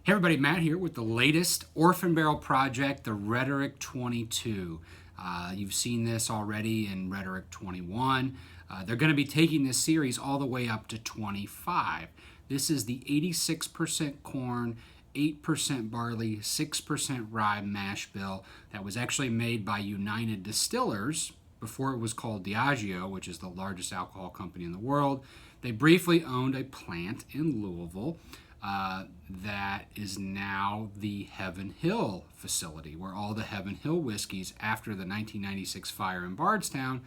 Hey everybody, Matt here with the latest Orphan Barrel project, the Rhetoric 22. You've seen this already in Rhetoric 21. They're going to be taking this series all the way up to 25. This is the 86% corn, 8% barley, 6% rye mash bill that was actually made by United Distillers before it was called Diageo, which is the largest alcohol company in the world. They briefly owned a plant in Louisville. That is now the Heaven Hill facility, where all the Heaven Hill whiskeys, after the 1996 fire in Bardstown,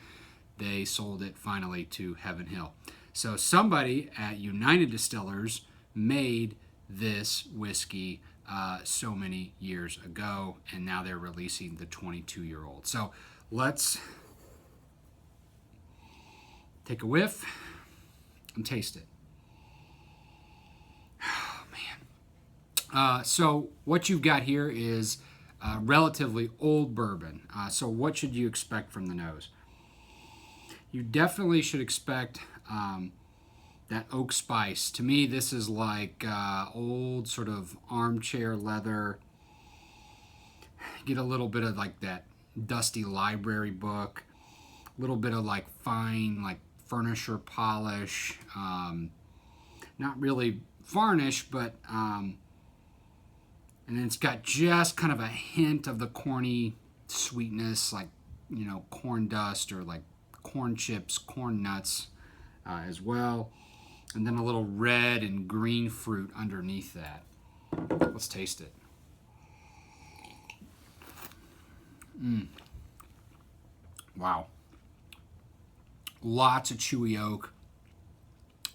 they sold it finally to Heaven Hill. So somebody at United Distillers made this whiskey so many years ago, and now they're releasing the 22-year-old. So let's take a whiff and taste it. So what you've got here is relatively old bourbon. So what should you expect from the nose? You definitely should expect that oak spice. To me, this is like old sort of armchair leather. Get a little bit of like that dusty library book, a little bit of like fine like furniture polish. Not really varnish, but and it's got just kind of a hint of the corny sweetness, like, you know, corn dust or like corn chips, corn nuts as well. And then a little red and green fruit underneath that. Let's taste it. Wow. Lots of chewy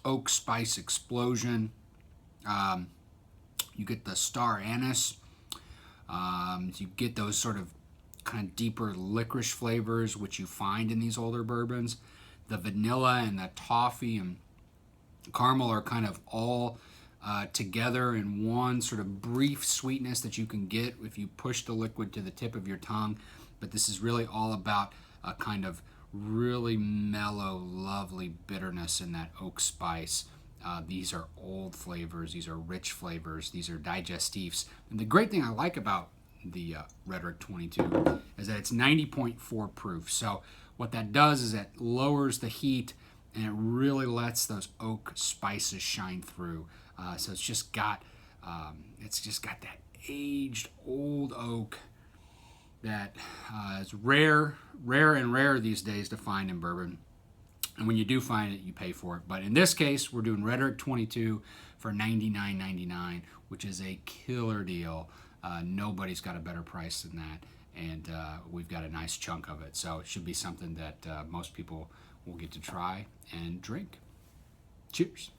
oak spice explosion. You get the star anise. You get those sort of kind of deeper licorice flavors, which you find in these older bourbons. The vanilla and the toffee and caramel are kind of all together in one sort of brief sweetness that you can get if you push the liquid to the tip of your tongue. But this is really all about a kind of really mellow, lovely bitterness in that oak spice. These are old flavors, these are rich flavors, these are digestifs. And the great thing I like about the Rhetoric 22 is that it's 90.4 proof. So what that does is it lowers the heat and it really lets those oak spices shine through. So it's just got that aged old oak that is rare and rare these days to find in bourbon. And when you do find it, you pay for it. But in this case, we're doing Rhetoric 22 for $99.99, which is a killer deal. Nobody's got a better price than that. And we've got a nice chunk of it. So it should be something that most people will get to try and drink. Cheers.